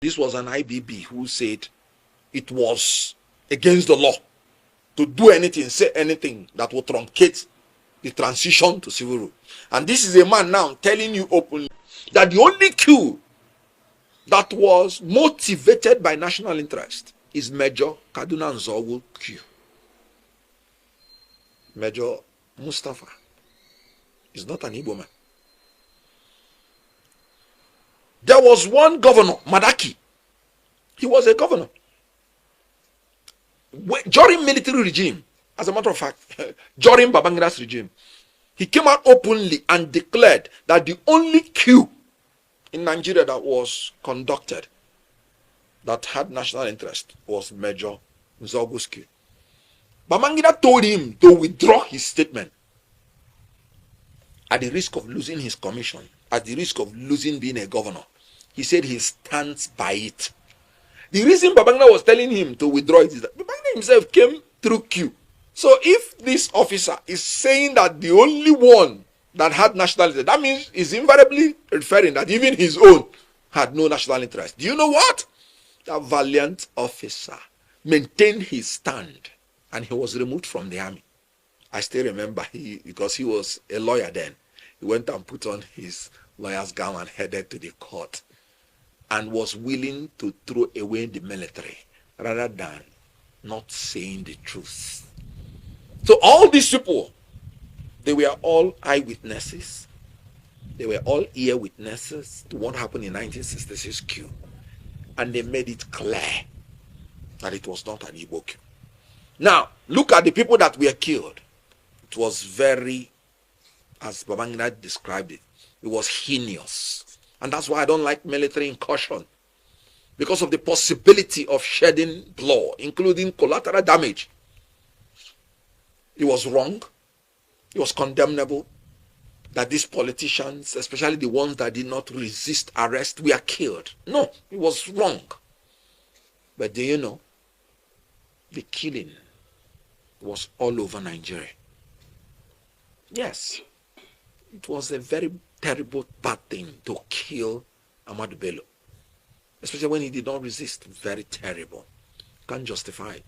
This was an IBB who said it was against the law to do anything, say anything that would truncate the transition to civil rule. And this is a man now telling you openly that the only coup that was motivated by national interest is Major Kaduna Nzeogwu coup. Major Mustafa is not an Igbo man. There was one governor, Madaki. He was a governor. During military regime, as a matter of fact, during Babangida's regime, he came out openly and declared that the only coup in Nigeria that was conducted that had national interest was Major Nzeogwu's coup. Babangida told him to withdraw his statement at the risk of losing his commission, at the risk of losing being a governor. He said he stands by it. The reason Babangida was telling him to withdraw it is that Babangida himself came through coup. So if this officer is saying that the only one that had national interest, that means he's invariably referring that even his own had no national interest. Do you know what? That valiant officer maintained his stand and he was removed from the army. I still remember because he was a lawyer then. He went and put on his lawyer's gown and headed to the court and was willing to throw away the military rather than not saying the truth. So all these people, they were all eyewitnesses. They were all ear witnesses to what happened in 1966 coup. And they made it clear that it was not an Igbo coup. Now, look at the people that were killed. It was very, as Babangida described it, it was heinous. And that's why I don't like military incursion. Because of the possibility of shedding blood, including collateral damage. It was wrong. It was condemnable that these politicians, especially the ones that did not resist arrest, were killed. No, it was wrong. But do you know, the killing was all over Nigeria. Yes, it was a very terrible, bad thing to kill Ahmadu Bello, especially when he did not resist. Very terrible. Can't justify it.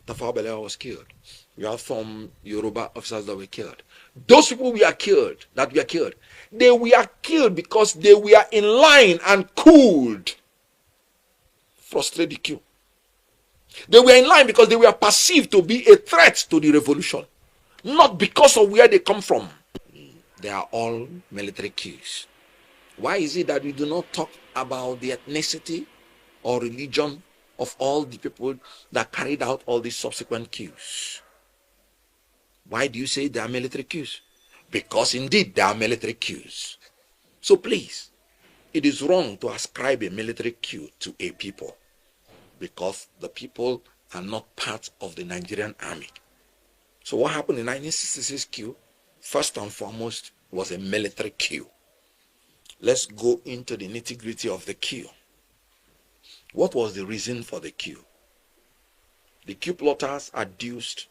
Tafawa Balewa was killed. You have some Yoruba officers that were killed. Those people were killed, they were killed because they were in line and could frustrate the coup. They were in line because they were perceived to be a threat to the revolution, not because of where they come from. They are all military coups. Why is it that we do not talk about the ethnicity or religion of all the people that carried out all these subsequent coups? Why do you say they are military coups? Because indeed they are military coups. So please, it is wrong to ascribe a military coup to a people because the people are not part of the Nigerian army. So what happened in 1966 coup, first and foremost, was a military coup. Let's go into the nitty-gritty of the coup. What was the reason for the coup? The coup plotters adduced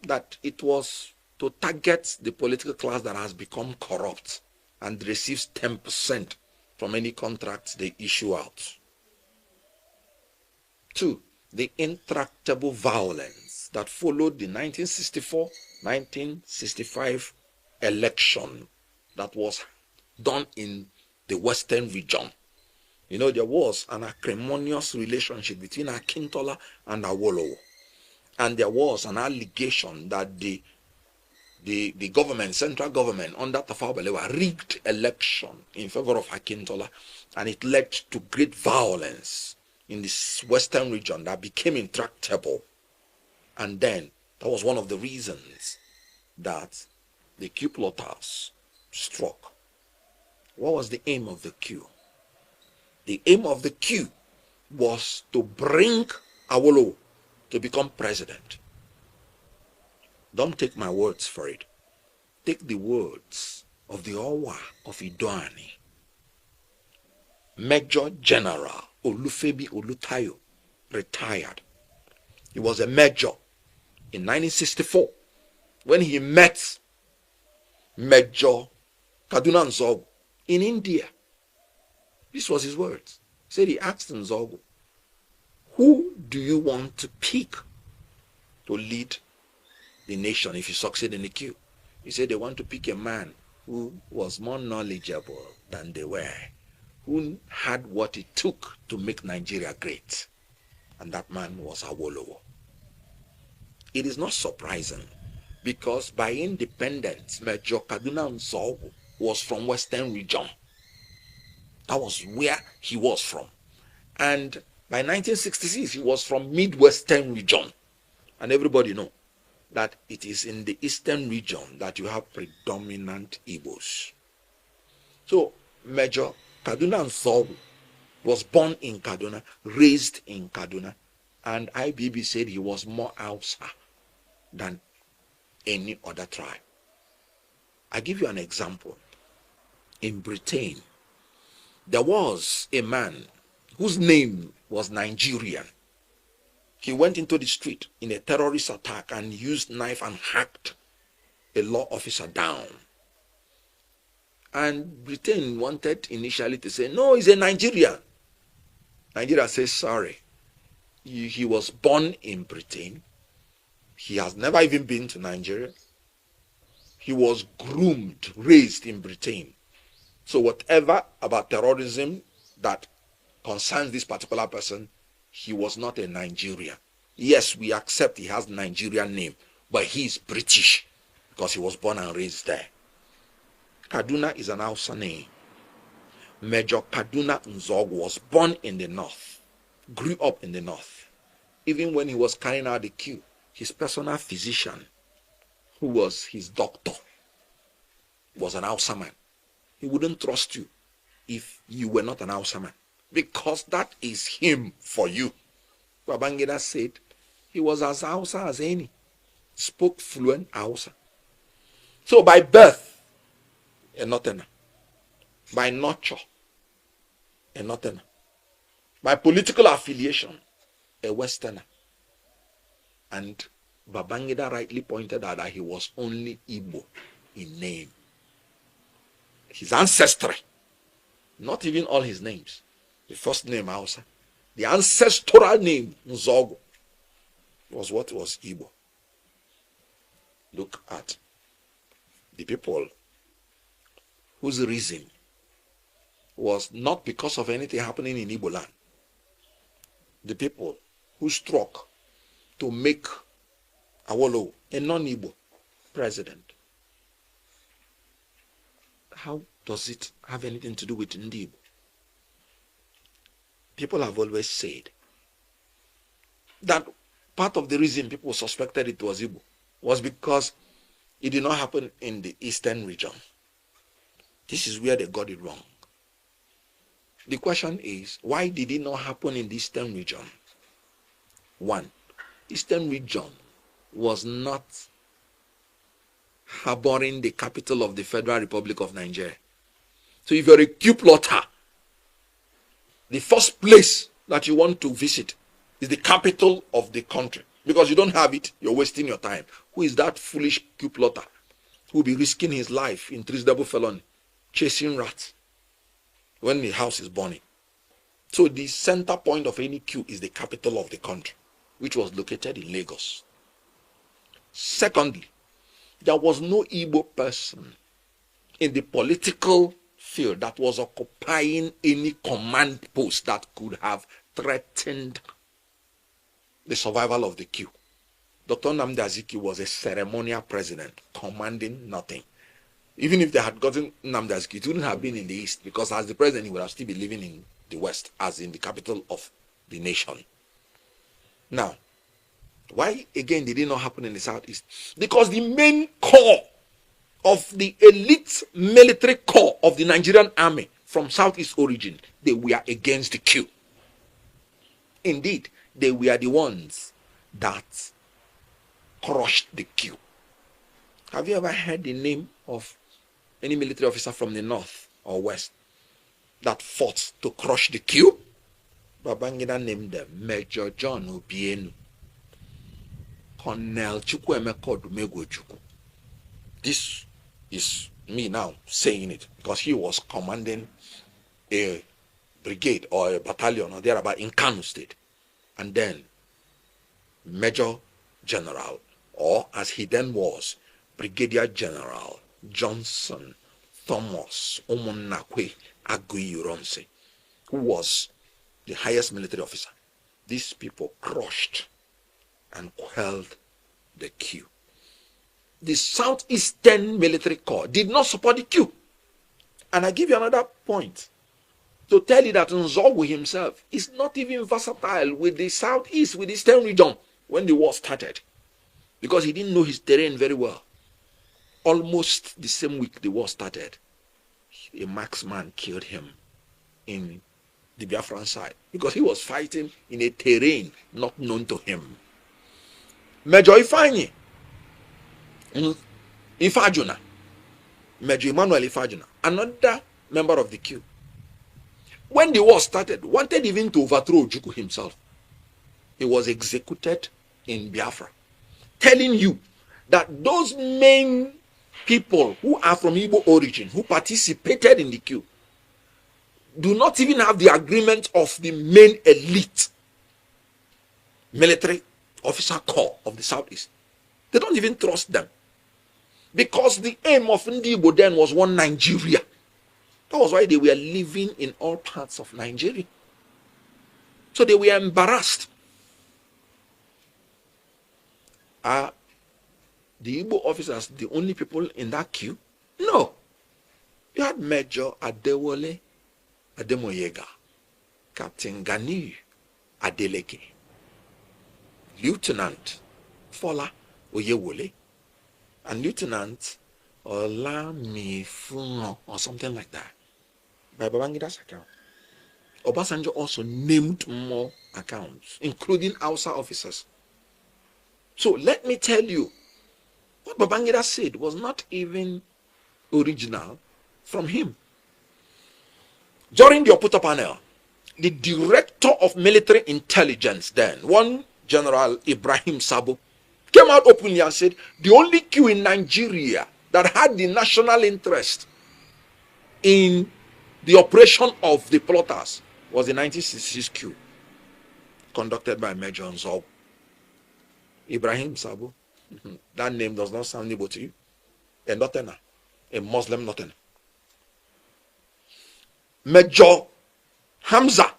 that it was to target the political class that has become corrupt and receives 10% from any contracts they issue out. 2, the intractable violence that followed the 1964-1965 election that was done in the Western region. You know, there was an acrimonious relationship between Akintola and Awolowo. And there was an allegation that the government, central government under Tafawa Balewa, rigged election in favor of Akintola, and it led to great violence in this Western region that became intractable. And then that was one of the reasons that the coup plotters struck. What was the aim of the coup? The aim of the coup was to bring Awolowo to become president. Don't take my words for it. Take the words of the Owa of Idoani. Major General Olufemi Olutayo retired. He was a major in 1964 when he met Major Kaduna Nzeogwu in India. This was his words. He said he asked Nzeogwu, who do you want to pick to lead the nation if you succeed in the coup? He said they want to pick a man who was more knowledgeable than they were, who had what it took to make Nigeria great. And that man was Awolowo. It is not surprising, because by independence, Major Kaduna Nzeogwu was from Western region. That was where he was from. And by 1966, he was from Midwestern region. And everybody know that it is in the Eastern region that you have predominant Igbos. So Major Kaduna Nzeogwu was born in Kaduna, raised in Kaduna, and IBB said he was more Hausa than any other tribe. I give you an example. In Britain, there was a man whose name was Nigerian. He went into the street in a terrorist attack and used knife and hacked a law officer down. And Britain wanted initially to say, no, he's a Nigerian. Nigeria says, sorry. He was born in Britain. He has never even been to Nigeria. He was groomed, raised in Britain. So whatever about terrorism that concerns this particular person, he was not a Nigerian. Yes, we accept he has Nigerian name, but he is British because he was born and raised there. Kaduna is an Hausa name. Major Kaduna Nzeogwu was born in the north, grew up in the north. Even when he was carrying out the coup, his personal physician, who was his doctor, was an Hausa man. He wouldn't trust you if you were not an Hausa man, because that is him for you. Babangida said he was as Hausa as any, spoke fluent Hausa. So by birth, a Northerner. By nurture, a Northerner. By political affiliation, a Westerner. And Babangida rightly pointed out that he was only Igbo in name. His ancestry, not even all his names. The first name Hausa, the ancestral name Nzeogwu was what was Igbo. Look at the people whose reason was not because of anything happening in Igbo land. The people who struck to make Awolowo a non-Igbo president. How does it have anything to do with Ndi Igbo? People have always said that part of the reason people suspected it was Igbo was because it did not happen in the eastern region. This is where they got it wrong. The question is, why did it not happen in the eastern region? One, eastern region was not harboring the capital of the Federal Republic of Nigeria. So if you're a coup plotter, the first place that you want to visit is the capital of the country. Because you don't have it, you're wasting your time. Who is that foolish coup plotter who will be risking his life in treasonable felony, chasing rats when the house is burning? So the center point of any coup is the capital of the country, which was located in Lagos. Secondly, there was no Igbo person in the political field that was occupying any command post that could have threatened the survival of the coup. Dr. Nnamdi Azikiwe was a ceremonial president, commanding nothing. Even if they had gotten Nnamdi Azikiwe, it wouldn't have been in the east, because as the president, he would have still been living in the west, as in the capital of the nation. Now, why again did it not happen in the southeast? Because the main core of the elite military corps of the Nigerian army from southeast origin, they were against the coup. Indeed, they were the ones that crushed the coup. Have you ever heard the name of any military officer from the north or west that fought to crush the coup? Babangida named them Major John Obienu, Colonel Chukwuemeka Odumegwu. This is me now saying it, because he was commanding a brigade or a battalion or thereabout in Kano State. And then Major General, or as he then was, Brigadier General Johnson Thomas Omonakwe Aguiyi, who was the highest military officer. These people crushed and quelled the coup. The Southeastern Military Corps did not support the coup. And I give you another point to tell you that Nzeogwu himself is not even versatile with the Southeast, with the Eastern region when the war started, because he didn't know his terrain very well. Almost the same week the war started, a marksman killed him in the Biafran side because he was fighting in a terrain not known to him. Major Ifeanyi Ifajuna, Major Emmanuel Ifajuna, another member of the coup, when the war started, wanted even to overthrow Ojukwu himself. He was executed in Biafra, telling you that those main people who are from Igbo origin, who participated in the coup, do not even have the agreement of the main elite military officer corps of the Southeast. They don't even trust them. Because the aim of Ndi Igbo then was one Nigeria. That was why they were living in all parts of Nigeria. So they were embarrassed. Are the Igbo officers the only people in that queue? No. You had Major Adewale Ademoyega, Captain Ganiyu Adeleke, Lieutenant Fola Oyewole, and Lieutenant Olamifuno or something like that, by Babangida's account. Obasanjo also named more accounts, including Hausa officers. So let me tell you, what Babangida said was not even original from him. During the Oputa panel, the director of military intelligence then, one General Ibrahim Sabo, came out openly and said the only coup in Nigeria that had the national interest in the operation of the plotters was the 1966 coup conducted by Major Nzeogwu. Ibrahim Sabo, that name does not sound Igbo to you. A Northerner, a Muslim Northerner. Major Hamza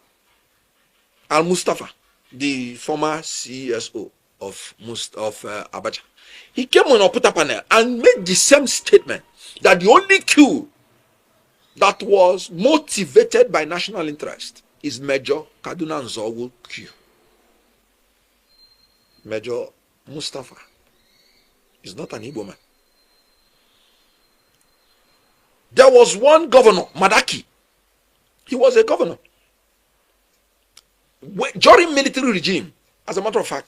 Al-Mustafa, the former CSO of Abacha, he came on Oputa panel and made the same statement that the only coup that was motivated by national interest is Major Kaduna Nzeogwu coup. Major Mustafa is not an Igbo man. There was one governor, Madaki. He was a governor. During military regime, as a matter of fact,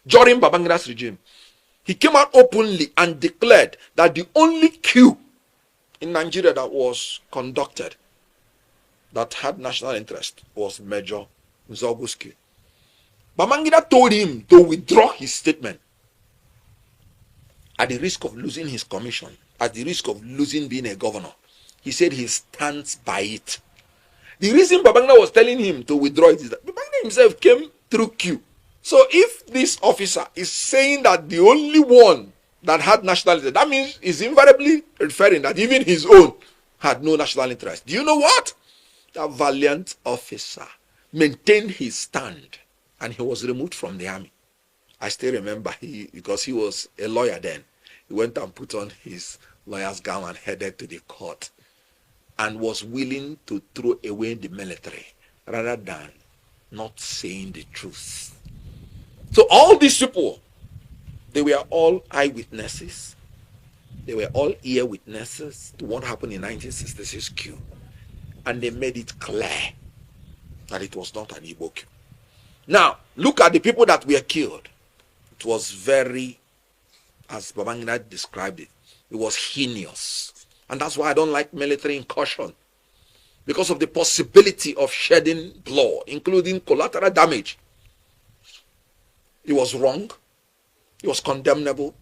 during Babangida's regime, he came out openly and declared that the only coup in Nigeria that was conducted that had national interest was Major Nzeogwu's coup. Babangida told him to withdraw his statement at the risk of losing his commission, at the risk of losing being a governor. He said he stands by it. The reason Babangida was telling him to withdraw it is that Babangida himself came through coup. So if this officer is saying that the only one that had national interest, that means he's invariably referring that even his own had no national interest. Do you know what? That valiant officer maintained his stand and he was removed from the army. I still remember, because he was a lawyer then, he went and put on his lawyer's gown and headed to the court and was willing to throw away the military rather than not saying the truth. So all these people, they were all eyewitnesses. They were all ear witnesses to what happened in 1966 coup. And they made it clear that it was not an Igbo coup. Now, look at the people that were killed. It was very, as Babangida described it, it was heinous. And that's why I don't like military incursion. Because of the possibility of shedding blood, including collateral damage. It was wrong. It was condemnable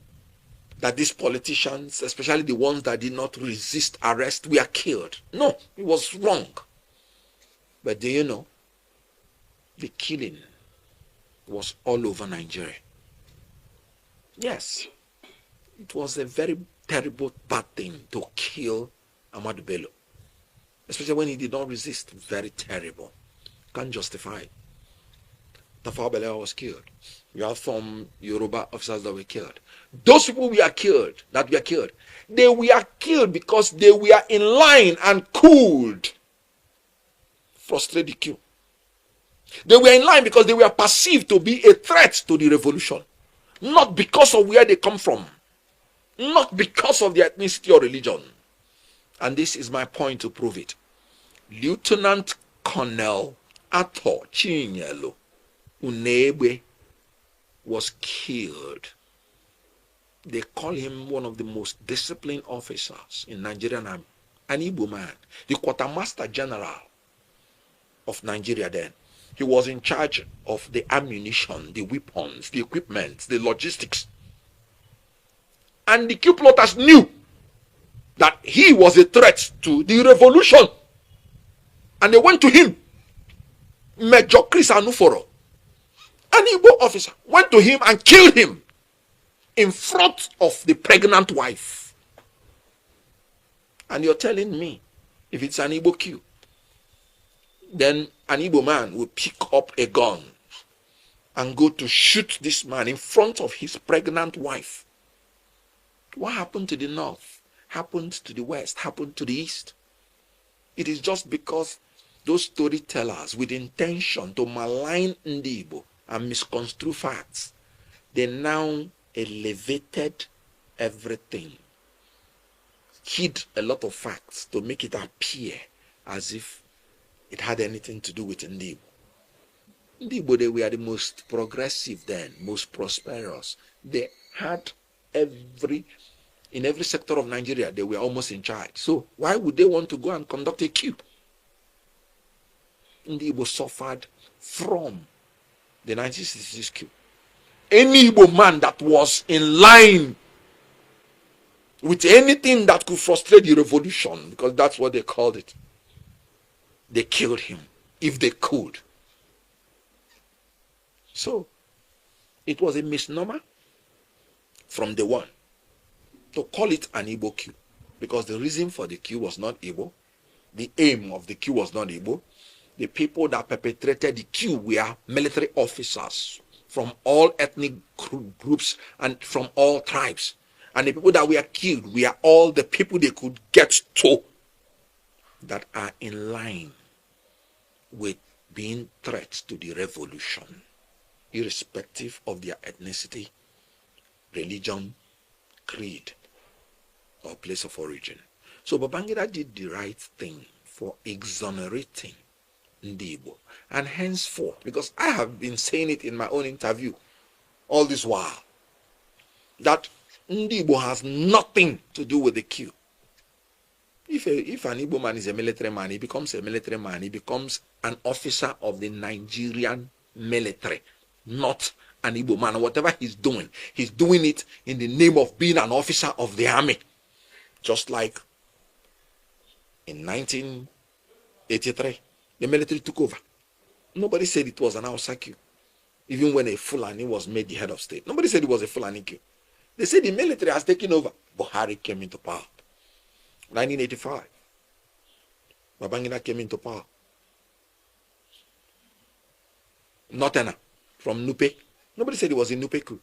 that these politicians, especially the ones that did not resist arrest, were killed. No, it was wrong. But do you know, the killing was all over Nigeria. Yes, it was a very terrible, bad thing to kill Ahmadu Bello, especially when he did not resist. Very terrible. Can't justify it. Tafawa Balewa was killed. You have some Yoruba officers that were killed. Those people were killed, they were killed because they were in line and could frustrate the coup. They were in line because they were perceived to be a threat to the revolution. Not because of where they come from. Not because of their ethnicity or religion. And this is my point to prove it. Lieutenant Colonel Ato Chinyelo Unebe was killed. They call him one of the most disciplined officers in Nigerian army. An Igbo man. The quartermaster general of Nigeria then. He was in charge of the ammunition, the weapons, the equipment, the logistics. And the coup plotters knew that he was a threat to the revolution. And they went to him. Major Chris Anuforo, an Igbo officer, went to him and killed him in front of the pregnant wife. And you're telling me, if it's an Igbo coup, then an Igbo man will pick up a gun and go to shoot this man in front of his pregnant wife. What happened to the north, happened to the west, happened to the east. It is just because those storytellers with intention to malign Ndi Igbo and misconstrue facts, they now elevated everything, hid a lot of facts to make it appear as if it had anything to do with Ndi Igbo. Ndi Igbo, they were the most progressive then, most prosperous. They had in every sector of Nigeria, they were almost in charge. So why would they want to go and conduct a coup? Ndi Igbo suffered from the 1966 coup. Any Igbo man that was in line with anything that could frustrate the revolution, because that's what they called it, they killed him if they could. So it was a misnomer from the one to call it an Igbo coup, because the reason for the coup was not Igbo. The aim of the coup was not Igbo. The people that perpetrated the coup were military officers from all ethnic groups and from all tribes. And the people that were killed were all the people they could get to that are in line with being threats to the revolution, irrespective of their ethnicity, religion, creed, or place of origin. So Babangida did the right thing for exonerating Ndi Igbo. And henceforth, because I have been saying it in my own interview all this while, that Ndi Igbo has nothing to do with the coup. If an Igbo man is a military man, he becomes a military man. He becomes an officer of the Nigerian military, not an Igbo man. Whatever he's doing it in the name of being an officer of the army. Just like in 1983, the military took over. Nobody said it was an Hausa coup. Even when a Fulani was made the head of state, nobody said it was a Fulani coup. They said the military has taken over. Buhari came into power. 1985. Babangida came into power. Notena from Nupe. Nobody said it was a Nupe coup.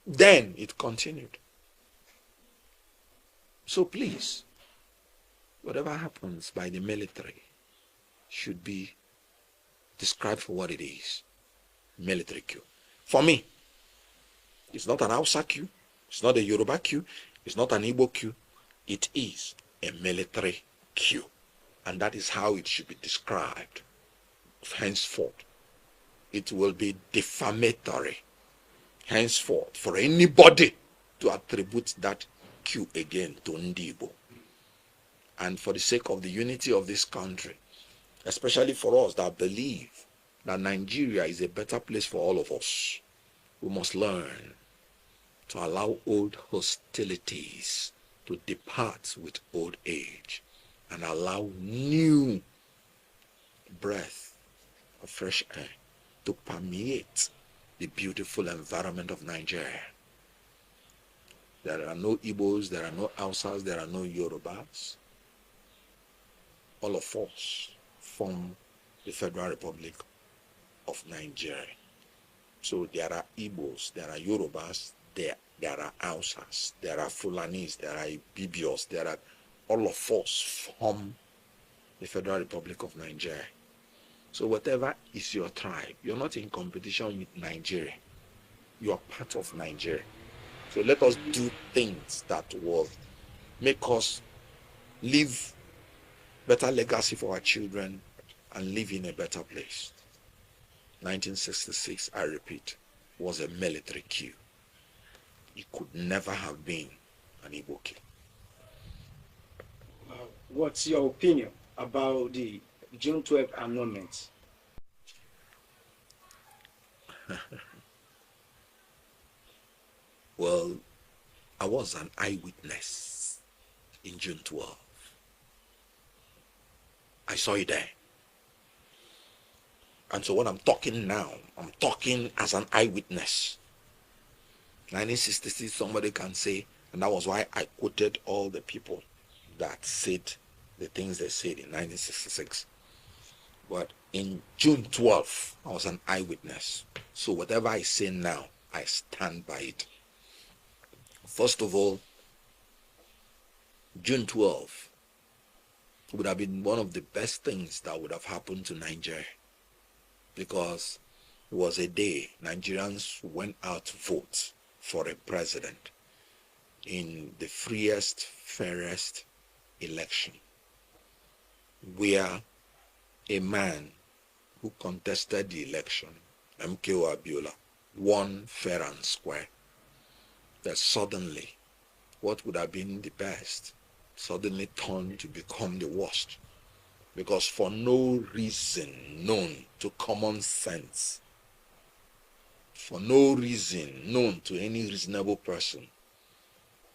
Then it continued. So please, whatever happens by the military should be described for what it is. Military coup. For me, it's not an Hausa coup. It's not a Yoruba coup. It's not an Igbo coup. It is a military coup. And that is how it should be described. Henceforth, it will be defamatory. Henceforth, for anybody to attribute that coup again to Ndi Igbo. And for the sake of the unity of this country, especially for us that believe that Nigeria is a better place for all of us, we must learn to allow old hostilities to depart with old age and allow new breath of fresh air to permeate the beautiful environment of Nigeria. There are no Igbos, there are no Hausas, there are no Yorubas. All of us form the Federal Republic of Nigeria. So there are Igbos, there are Yorubas, there are Hausas, there are Fulanis, there are IBBs, all of us form the Federal Republic of Nigeria. So whatever is your tribe, you're not in competition with Nigeria. You are part of Nigeria. So let us do things that will make us leave better legacy for our children and live in a better place. 1966, I repeat, was a military coup. It could never have been an Igbo coup. What's your opinion about the June 12th annulment? Well, I was an eyewitness in June 12th. I saw it there. And so when I'm talking now, I'm talking as an eyewitness. 1966, somebody can say, and that was why I quoted all the people that said the things they said in 1966. But in June 12th, I was an eyewitness. So whatever I say now, I stand by it. First of all, June 12th would have been one of the best things that would have happened to Nigeria, because it was a day Nigerians went out to vote for a president in the freest, fairest election, where a man who contested the election, MKO Abiola, won fair and square. That suddenly what would have been the best suddenly turned to become the worst, because for no reason known to common sense, for no reason known to any reasonable person,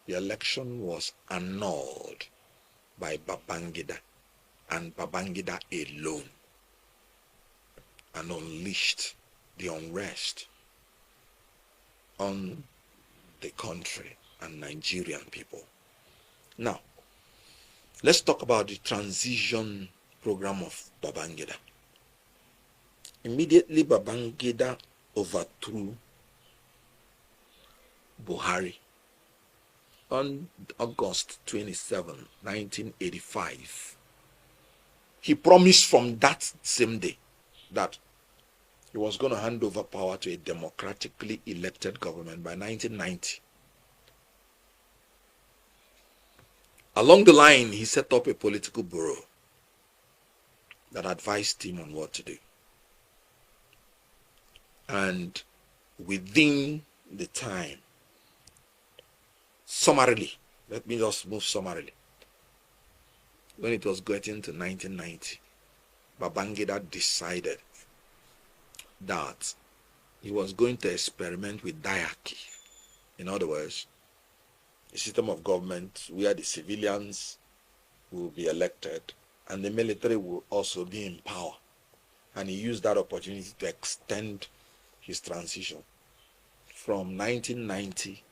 the election was annulled by Babangida, and Babangida alone, and unleashed the unrest on the country and Nigerian people. Now, let's talk about the transition program of Babangida. Immediately, Babangida overthrew Buhari on August 27, 1985. He promised from that same day that he was going to hand over power to a democratically elected government by 1990. Along the line, he set up a political bureau that advised him on what to do. And within the time, summarily, let me just move summarily. When it was getting to 1990, Babangida decided that he was going to experiment with diarchy. In other words, a system of government where the civilians will be elected and the military will also be in power. And he used that opportunity to extend his transition from 1990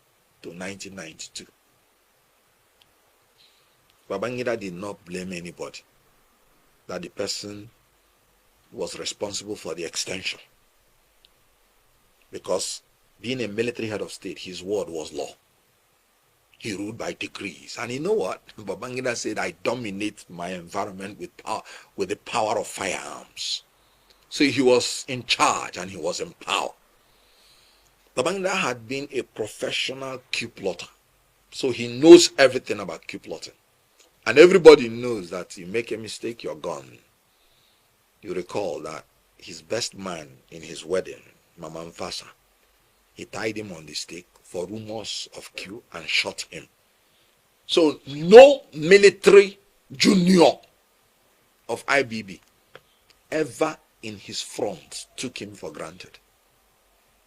to 1992. Babangida did not blame anybody that the person was responsible for the extension, because being a military head of state, his word was law. He ruled by decrees. And you know what? Babangida said, I dominate my environment with power, with the power of firearms. So he was in charge and he was in power. Babangida had been a professional coup plotter. So he knows everything about coup plotting. And everybody knows that you make a mistake, you're gone. You recall that his best man in his wedding, Mama Mfasa, he tied him on the stake for rumors of coup and shot him. So no military junior of IBB ever in his front took him for granted,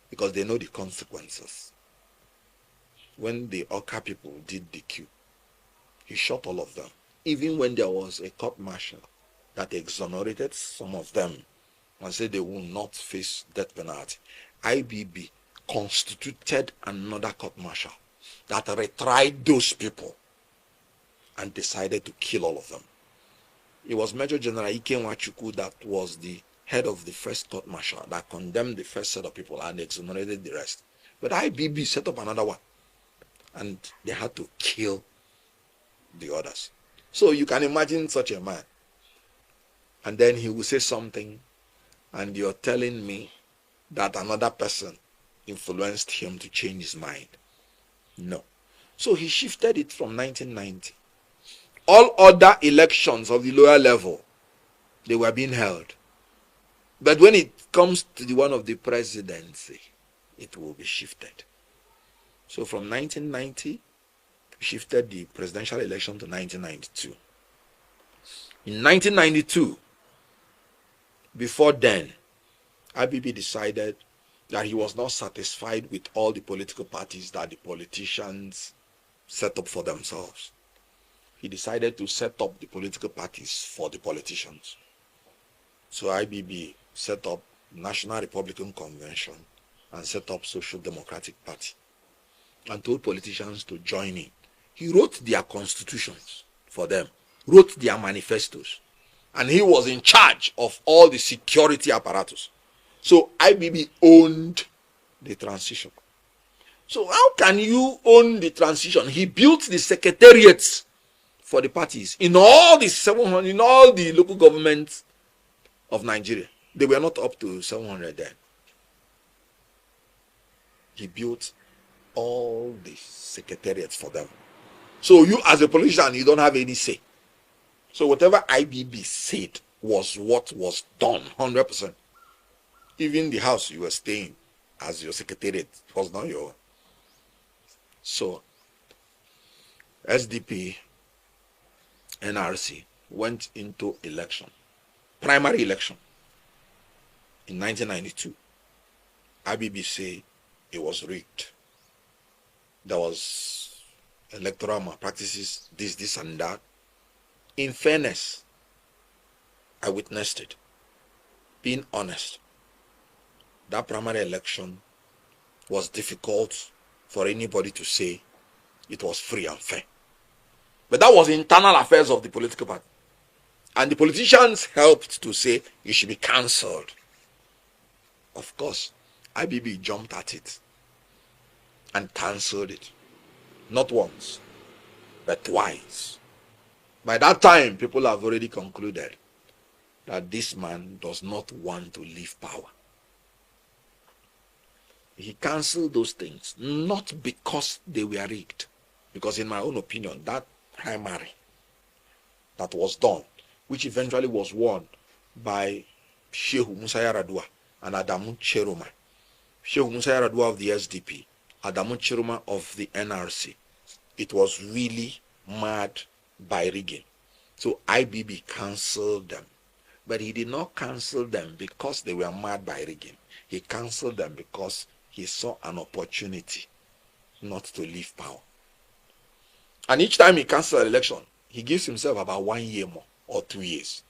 because they know the consequences. When the Oka people did the coup, he shot all of them. Even when there was a court martial, that exonerated some of them and said they will not face death penalty, IBB constituted another court-martial that retried those people and decided to kill all of them. It was Major General Ike Nwachukwu that was the head of the first court-martial that condemned the first set of people and exonerated the rest. But IBB set up another one, and they had to kill the others. So you can imagine such a man, and then he will say something, and you're telling me that another person influenced him to change his mind. No. So he shifted it from 1990. All other elections of the lower level, they were being held. But when it comes to the one of the presidency, it will be shifted. So from 1990, we shifted the presidential election to 1992. In 1992, before then, IBB decided that he was not satisfied with all the political parties that the politicians set up for themselves. He decided to set up the political parties for the politicians. So IBB set up National Republican Convention and set up Social Democratic Party and told politicians to join in. He wrote their constitutions for them, wrote their manifestos, and he was in charge of all the security apparatus. So IBB owned the transition. So how can you own the transition? He built the secretariats for the parties in all the 700, in all the local governments of Nigeria. They were not up to 700 then. He built all the secretariats for them. So you as a politician, you don't have any say. So whatever IBB said was what was done, 100%. Even the house you were staying as your secretariat was not your own. So SDP, NRC went into election, primary election in 1992. IBB say it was rigged. There was electoral malpractices, this and that. In fairness, I witnessed it. Being honest, that primary election was difficult for anybody to say it was free and fair. But that was internal affairs of the political party. And the politicians helped to say it should be cancelled. Of course, IBB jumped at it and cancelled it. Not once, but twice. By that time, people have already concluded that this man does not want to leave power. He cancelled those things, not because they were rigged. Because in my own opinion, that primary that was done, which eventually was won by Shehu Musa Yar'Adua and Adamu Cheroma. Shehu Musa Yar'Adua of the SDP, Adamu Cheroma of the NRC. It was really mad by rigging. So IBB cancelled them. But he did not cancel them because they were mad by rigging. He cancelled them because he saw an opportunity not to leave power. And each time he cancels an election, he gives himself about 1 year more or 2 years.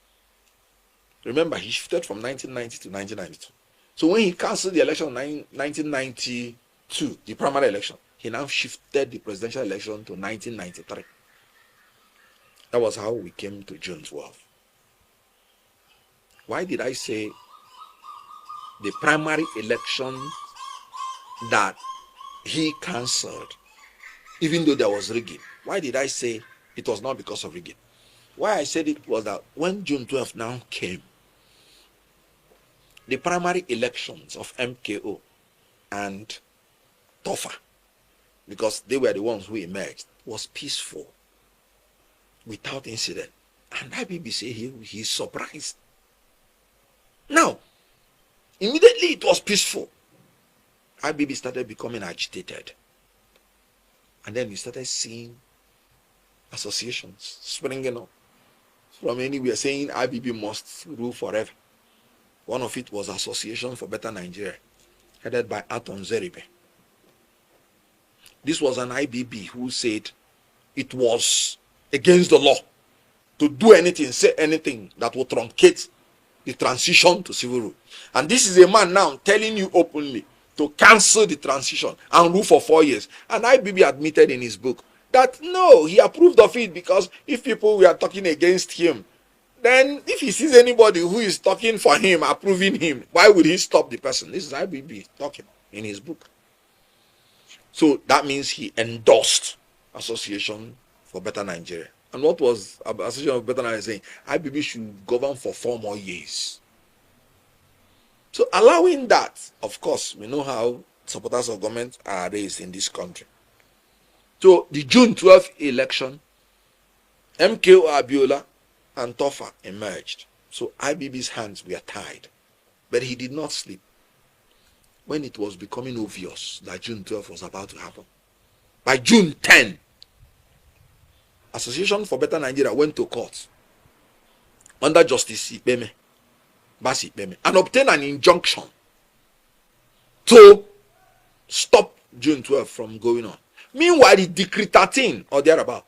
Remember, he shifted from 1990 to 1992. So when he canceled the election in 1992, the primary election, he now shifted the presidential election to 1993. That was how we came to June 12. Why did I say the primary election that he cancelled, even though there was rigging? Why did I say it was not because of rigging? Why I said it was that when June 12 now came, the primary elections of MKO and TOFA, because they were the ones who emerged, was peaceful, without incident. And IBB say he's surprised. Now, immediately it was peaceful. IBB started becoming agitated. And then we started seeing associations springing up from anywhere saying IBB must rule forever. One of it was Association for Better Nigeria, headed by Aton Zeribe. This was an IBB who said it was against the law to do anything, say anything that will truncate the transition to civil rule. And this is a man now telling you openly to cancel the transition and rule for 4 years. And IBB admitted in his book that no, he approved of it, because if people were talking against him, then if he sees anybody who is talking for him, approving him, why would he stop the person? This is IBB talking in his book. So that means he endorsed Association for Better Nigeria. And what was Association for Better Nigeria saying? IBB should govern for 4 more years. So allowing that, of course, we know how supporters of government are raised in this country. So the June 12th election, MKO Abiola and Tofa emerged. So IBB's hands were tied. But he did not sleep when it was becoming obvious that June 12th was about to happen. By June 10, Association for Better Nigeria went to court under Justice Basi Ipeme, and obtained an injunction to stop June 12th from going on. Meanwhile, the Decree 13 or thereabout,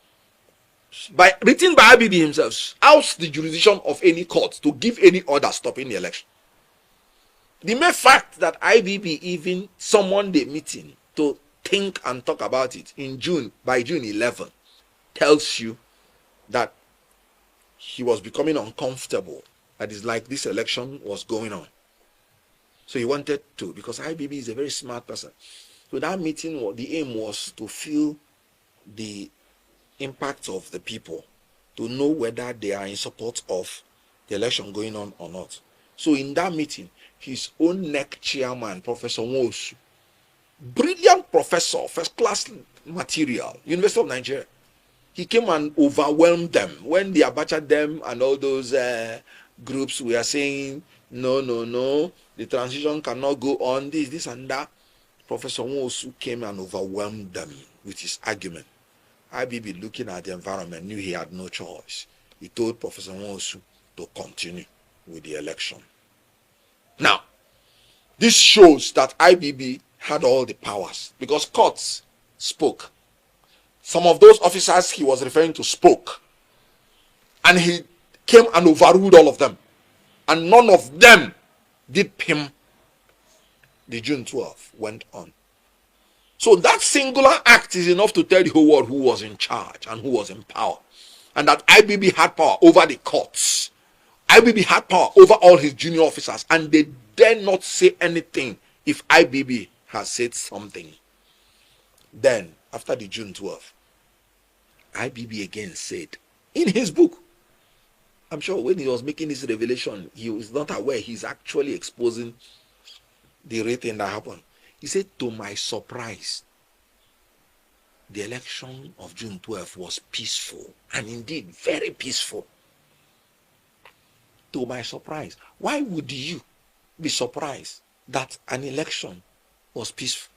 written by IBB himself, outs the jurisdiction of any court to give any order stopping the election. The mere fact that IBB even summoned a meeting to think and talk about it in June, by June 11, tells you that he was becoming uncomfortable. That is like this election was going on. So he wanted to, because IBB is a very smart person. So that meeting, the aim was to feel the impact of the people, to know whether they are in support of the election going on or not. So in that meeting, his own NEC chairman, Professor Nwosu, brilliant professor, first class material, University of Nigeria, he came and overwhelmed them when the Abacha them and all those groups were saying no, the transition cannot go on, this and that. Professor Nwosu came and overwhelmed them with his argument. IBB, looking at the environment, knew he had no choice. He told Professor Nwosu to continue with the election. Now, this shows that IBB had all the powers, because courts spoke. Some of those officers he was referring to spoke, and he came and overruled all of them, and none of them did him. The June 12th went on. So that singular act is enough to tell the whole world who was in charge and who was in power, and that IBB had power over the courts. IBB had power over all his junior officers, and they dare not say anything if IBB has said something. Then, after the June 12th, IBB again said in his book, I'm sure when he was making this revelation, he was not aware he's actually exposing the real thing that happened. He said, to my surprise, the election of June 12th was peaceful, and indeed very peaceful. To my surprise. Why would you be surprised that an election was peaceful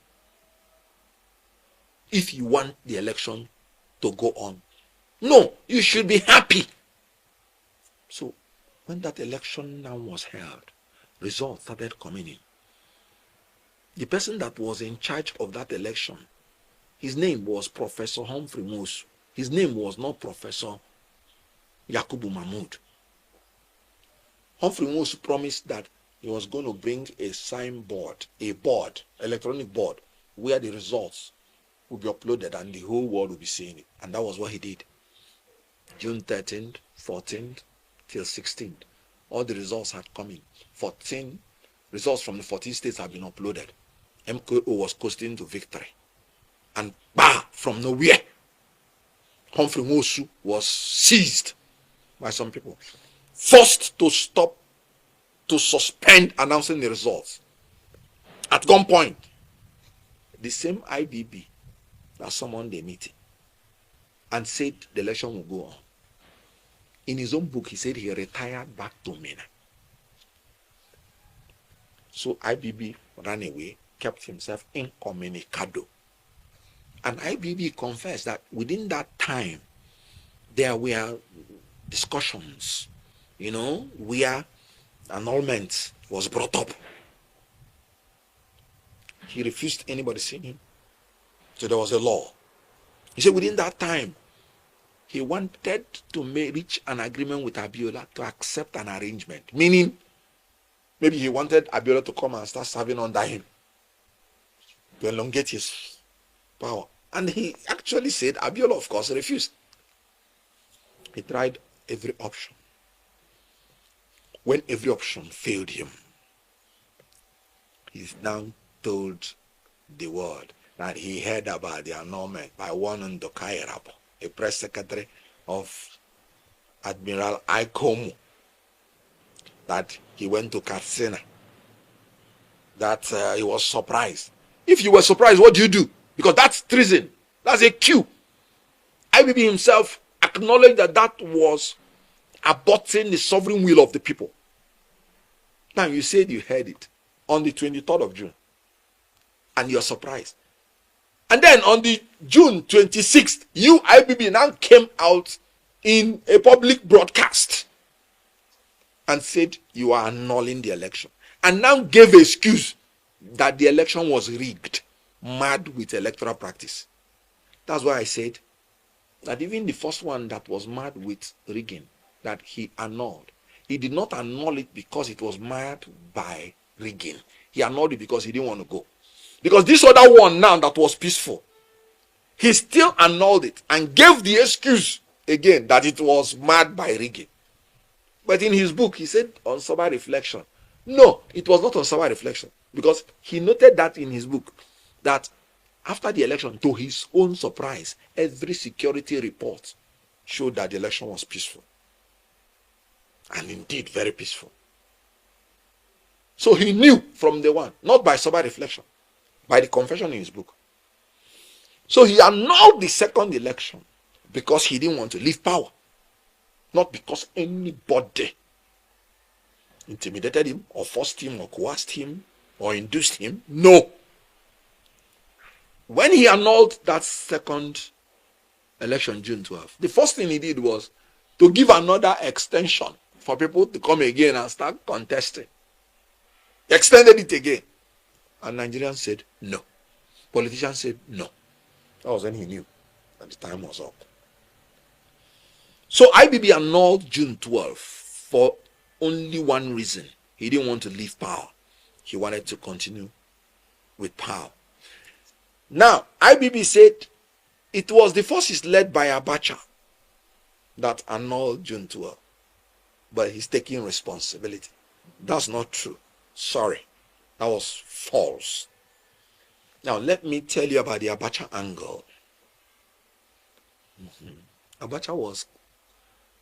if you want the election to go on? No, you should be happy. So when that election now was held, results started coming in. The person that was in charge of that election, his name was Professor Humphrey Mosu. His name was not Professor Yakubu Mahmoud. Humphrey Mosu promised that he was going to bring a signboard, a board, electronic board, where the results would be uploaded and the whole world would be seeing it. And that was what he did. June 13th, 14th, till 16th. All the results had come in. 14 results from the 14 states have been uploaded. MKO was coasting to victory. And from nowhere, Humphrey Mosu was seized by some people, forced to stop, to suspend announcing the results. At gunpoint, the same IBB that summoned the meeting and said the election will go on. In his own book, he said he retired back to Mina. So IBB ran away, kept himself incommunicado. And IBB confessed that within that time, there were discussions, where annulment was brought up. He refused anybody seeing him. So there was a law. He said within that time, he wanted to reach an agreement with Abiola to accept an arrangement. Meaning, maybe he wanted Abiola to come and start serving under him to elongate his power. And he actually said, Abiola, of course, refused. He tried every option. When every option failed him, he now told the world that he heard about the annulment by one Ndokairabo, a press secretary of Admiral Ikomu, that he went to Katsina, that he was surprised. If you were surprised, what do you do? Because that's treason. That's a coup. IBB himself acknowledged that that was aborting the sovereign will of the people. Now you said you heard it on the 23rd of June, and you're surprised. And then on the June 26th, you, IBB, now came out in a public broadcast and said you are annulling the election, and now gave an excuse that the election was rigged, mad with electoral practice. That's why I said that even the first one that was mad with rigging, that he annulled, he did not annul it because it was mad by rigging. He annulled it because he didn't want to go. Because this other one now that was peaceful, he still annulled it and gave the excuse again that it was mad by rigging. But in his book, he said on sober reflection, no, it was not on sober reflection, because he noted that in his book that after the election, to his own surprise, every security report showed that the election was peaceful. And indeed, very peaceful. So he knew from the one, not by sober reflection, by the confession in his book. So he annulled the second election because he didn't want to leave power. Not because anybody intimidated him or forced him or coerced him or induced him. No. When he annulled that second election, June 12th, the first thing he did was to give another extension for people to come again and start contesting. He extended it again. And Nigerians said no. Politicians said no. That was when he knew that the time was up. So IBB annulled June 12th for only one reason. He didn't want to leave power. He wanted to continue with power. Now, IBB said it was the forces led by Abacha that annulled June 12th. But he's taking responsibility. That's not true. Sorry. That was false. Now, let me tell you about the Abacha angle. Abacha was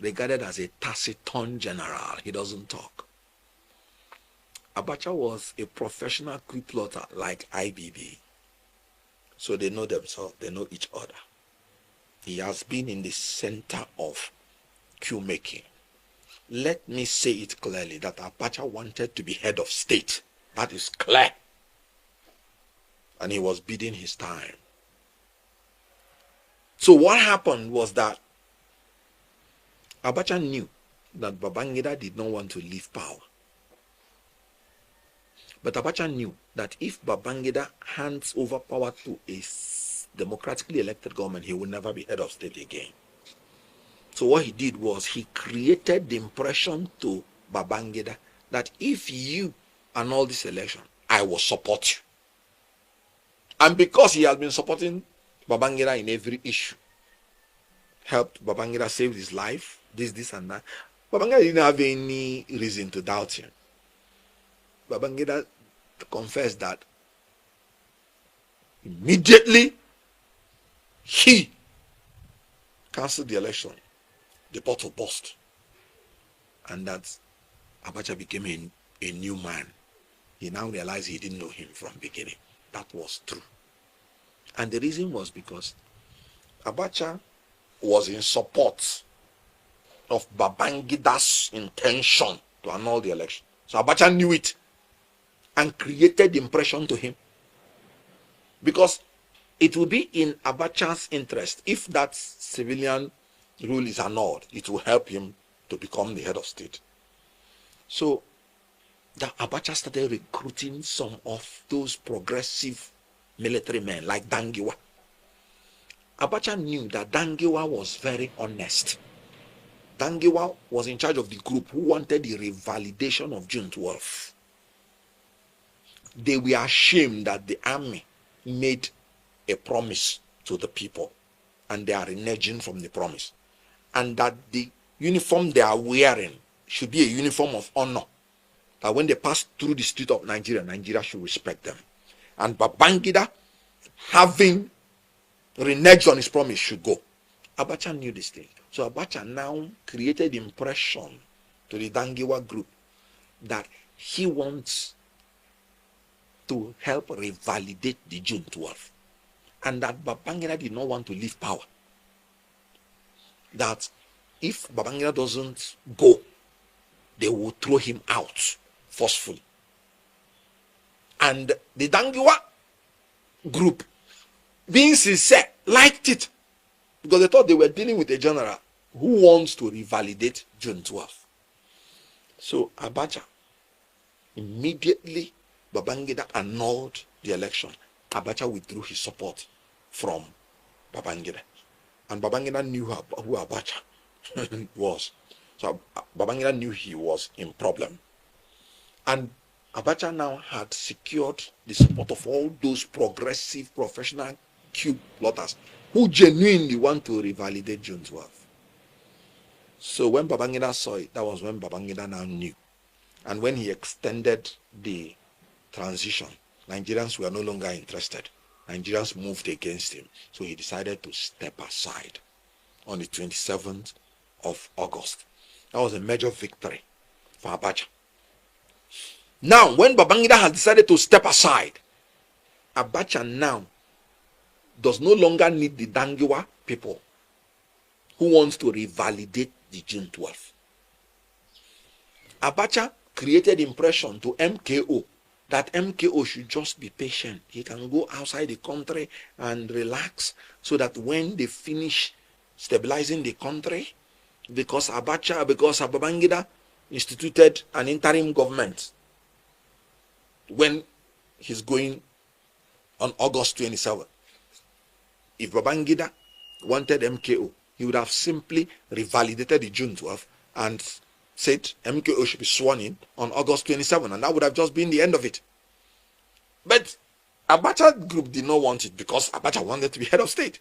regarded as a taciturn general. He doesn't talk. Abacha was a professional coup plotter like IBB. So they know themselves, they know each other. He has been in the center of coup making. Let me say it clearly that Abacha wanted to be head of state. That is clear. And he was biding his time. So what happened was that Abacha knew that Babangida did not want to leave power. But Abacha knew that if Babangida hands over power to a democratically elected government, he will never be head of state again. So what he did was he created the impression to Babangida that if you annul this election, I will support you. And because he has been supporting Babangida in every issue, helped Babangida save his life, this and that, Babangida didn't have any reason to doubt him. Babangida confessed that immediately he cancelled the election, the bottle burst, and that Abacha became a new man. He now realized he didn't know him from the beginning. That was true. And the reason was because Abacha was in support of Babangida's intention to annul the election. So Abacha knew it and created the impression to him. Because it will be in Abacha's interest if that civilian rule is annulled. It will help him to become the head of state. So that Abacha started recruiting some of those progressive military men like Dangiwa Abacha knew that Dangiwa was very honest. Dangiwa was in charge of the group who wanted the revalidation of June 12th. They were ashamed that the army made a promise to the people and they are reneging from the promise, and that the uniform they are wearing should be a uniform of honor, that when they pass through the street of Nigeria, Nigeria should respect them. And Babangida, having reneged on his promise, should go. Abacha knew this thing. So Abacha now created the impression to the Dangiwa group that he wants to help revalidate the June 12th, and that Babangida did not want to leave power. That if Babangida doesn't go, they will throw him out forcefully. And the Dangiwa group, being sincere, liked it, because they thought they were dealing with a general who wants to revalidate June 12th. So Abacha, immediately Babangida annulled the election, Abacha withdrew his support from Babangida. And Babangida knew who Abacha was. So Babangida knew he was in problem. And Abacha now had secured the support of all those progressive professional coup plotters who genuinely want to revalidate June 12th. So when Babangida saw it, that was when Babangida now knew. And when he extended the transition, Nigerians were no longer interested. Nigerians moved against him. So he decided to step aside on the 27th of August. That was a major victory for Abacha. Now, when Babangida has decided to step aside, Abacha now does no longer need the Dangiwa people who wants to revalidate the June 12th. Abacha created impression to MKO that MKO should just be patient. He can go outside the country and relax, so that when they finish stabilizing the country, because Babangida instituted an interim government when he's going on August 27th. If Babangida wanted MKO, he would have simply revalidated the June 12th and said MKO should be sworn in on August 27th, and that would have just been the end of it. But Abacha group did not want it, because Abacha wanted to be head of state.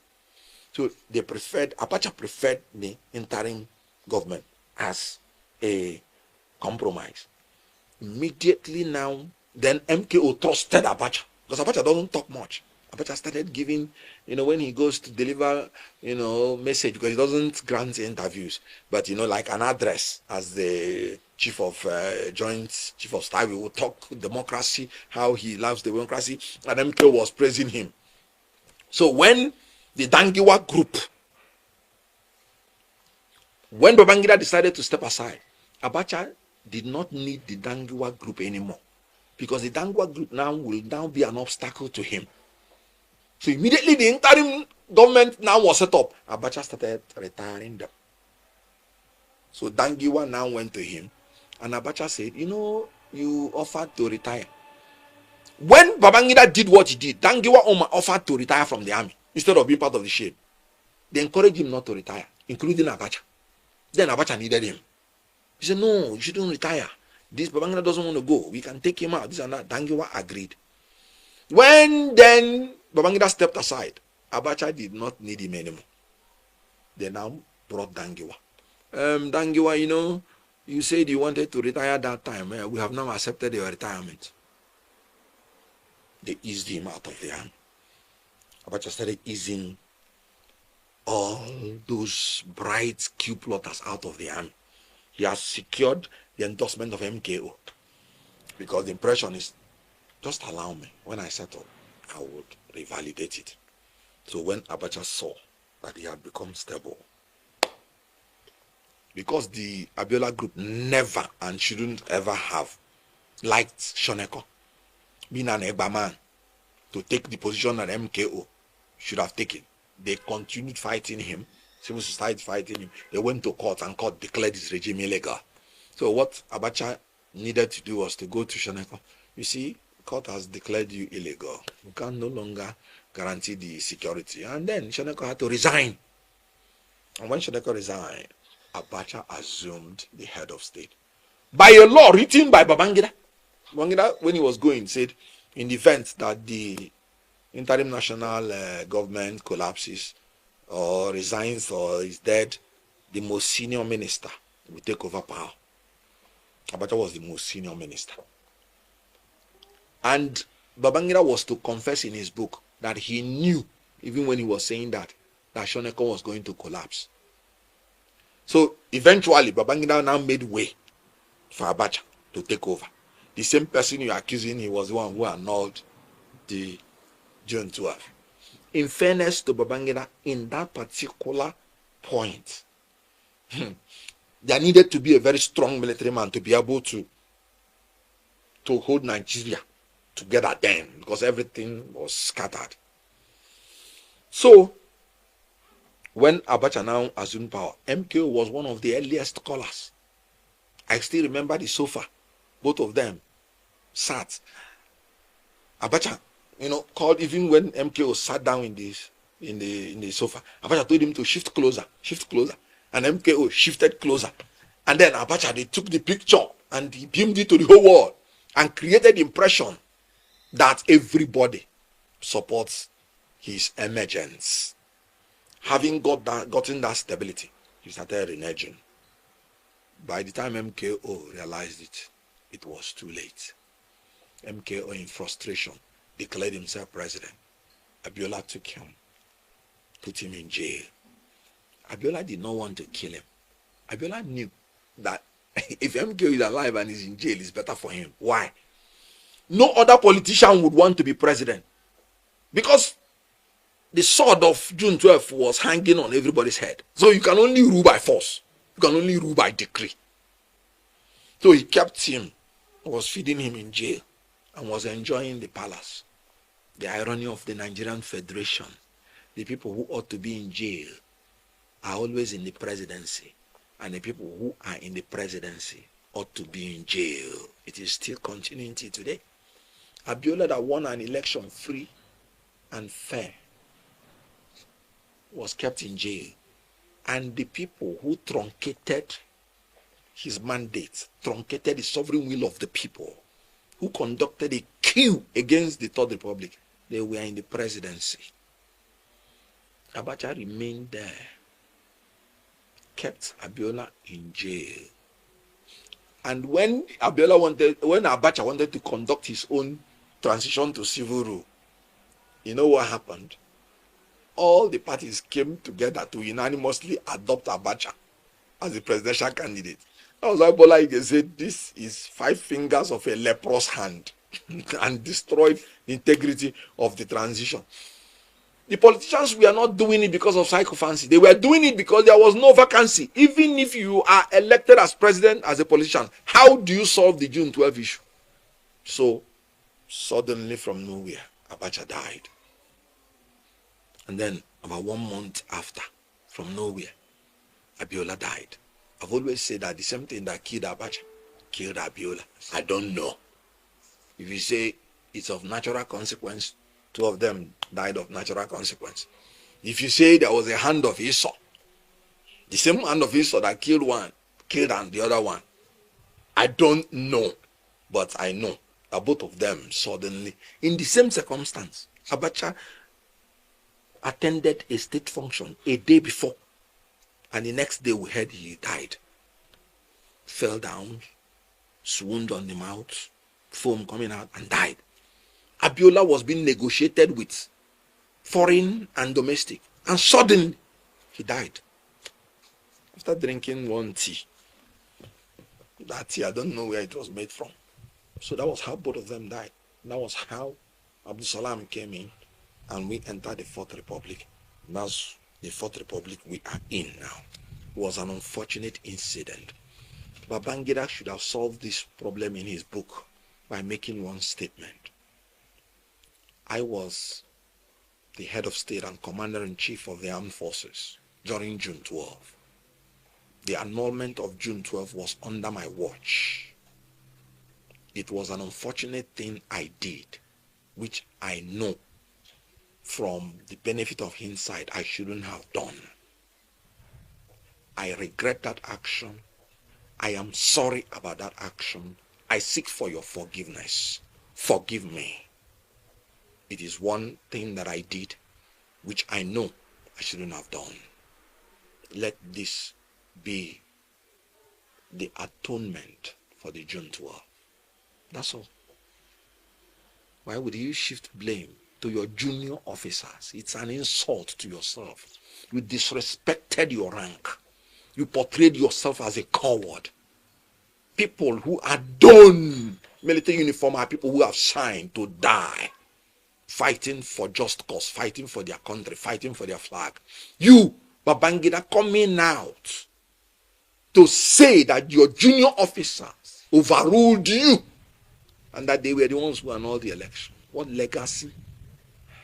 So Abacha preferred the interim government as a compromise. Immediately now, then MKO trusted Abacha, because Abacha doesn't talk much. Abacha started giving, when he goes to deliver, message, because he doesn't grant interviews, but, like an address as the Joint Chief of Staff, he will talk democracy, how he loves democracy, and MKO was praising him. So when the Dangiwa group, when Babangida decided to step aside, Abacha did not need the Dangiwa group anymore, because the Dangiwa group will now be an obstacle to him. So immediately the interim government now was set up. Abacha started retiring them. So Dangiwa now went to him, and Abacha said, you offered to retire. When Babangida did what he did, Dangiwa offered to retire from the army instead of being part of the shade. They encouraged him not to retire, including Abacha. Then Abacha needed him. He said, no, you shouldn't retire. This Babangida doesn't want to go. We can take him out. This and that. Dangiwa agreed. When then Babangida stepped aside, Abacha did not need him anymore. They now brought Dangiwa. Dangiwa, you said you wanted to retire that time. We have now accepted your retirement. They eased him out of the army. Abacha started easing all those bright coup plotters out of the army. He has secured the endorsement of MKO, because the impression is, just allow me, when I settle, I would revalidate it. So when Abacha saw that he had become stable, because the Abiola group never and shouldn't ever have liked Shoneko, being an Egba man, to take the position that MKO should have taken, they continued fighting him. Civil society fighting him. They went to court, and court declared his regime illegal. So what Abacha needed to do was to go to Shoneko. You see, court has declared you illegal. You can no longer guarantee the security. And then Shoneko had to resign. And when Shoneko resigned, Abacha assumed the head of state. By a law written by Babangida. Babangida, when he was going, said, in the event that the interim national government collapses or resigns or is dead, the most senior minister will take over power. Abacha was the most senior minister. And Babangida was to confess in his book that he knew, even when he was saying that Shoneko was going to collapse. So eventually, Babangida now made way for Abacha to take over. The same person you're accusing, he was the one who annulled the June 12. In fairness to Babangida, in that particular point, there needed to be a very strong military man to be able to hold Nigeria together then, because everything was scattered. So, when Abacha now assumed power, MKO was one of the earliest callers. I still remember the sofa. Both of them sat. Abacha, called even when MKO sat down in the sofa. Abacha told him to shift closer. And MKO shifted closer. And then Abacha, they took the picture and he beamed it to the whole world and created the impression that everybody supports his emergence. Having gotten that stability, he started reneging. By the time MKO realized it, it was too late. MKO, in frustration, declared himself president. Abiola took him, put him in jail. Abiola did not want to kill him. Abiola knew that if MKO is alive and is in jail, it's better for him. Why? No other politician would want to be president, because the sword of June 12 was hanging on everybody's head. So you can only rule by force. You can only rule by decree. So he kept him, was feeding him in jail, and was enjoying the palace. The irony of the Nigerian Federation, the people who ought to be in jail are always in the presidency, and the people who are in the presidency ought to be in jail. It is still continuing till today. Abiola, that won an election free and fair, was kept in jail, and the people who truncated his mandate, truncated the sovereign will of the people, who conducted a coup against the Third Republic, they were in the presidency. Abacha remained there, kept Abiola in jail. And when Abacha wanted to conduct his own transition to civil rule, you know what happened? All the parties came together to unanimously adopt Abacha as the presidential candidate. That was why Bola Ige said, this is 5 fingers of a leprous hand and destroyed the integrity of the transition. The politicians were not doing it because of psychophancy. They were doing it because there was no vacancy. Even if you are elected as president, as a politician, how do you solve the June 12 issue? So, suddenly from nowhere, Abacha died. And then, about 1 month after, from nowhere, Abiola died. I've always said that the same thing that killed Abacha killed Abiola. I don't know. If you say it's of natural consequence, 2 of them died of natural consequence. If you say there was a hand of Esau, the same hand of Esau that killed one, killed the other one, I don't know. But I know that both of them suddenly, in the same circumstance, Abacha attended a state function a day before, and the next day we heard he died. Fell down, swooned on the mouth, foam coming out, and died. Abiola was being negotiated with, foreign and domestic, and suddenly he died after drinking one tea. That tea, I don't know where it was made from. So that was how both of them died. That was how Abdul Salam came in, and we entered the Fourth Republic. That's the Fourth Republic we are in now. It was an unfortunate incident. Babangida should have solved this problem in his book by making one statement. I was the head of state and commander-in-chief of the armed forces during June 12. The annulment of June 12 was under my watch. it was an unfortunate thing I did, which I know from the benefit of hindsight I shouldn't have done. I regret that action. I am sorry about that action. I seek for your forgiveness. Forgive me. It is one thing that I did, which I know I shouldn't have done. Let this be the atonement for the June 12. That's all. Why would you shift blame to your junior officers? It's an insult to yourself. You disrespected your rank. You portrayed yourself as a coward. People who are donned military uniform are people who have signed to die, fighting for just cause, fighting for their country, fighting for their flag. You, Babangida, coming out to say that your junior officers overruled you and that they were the ones who annulled the election. What legacy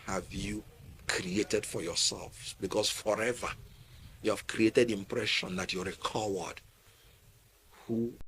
have you created for yourselves? Because forever you have created the impression that you're a coward who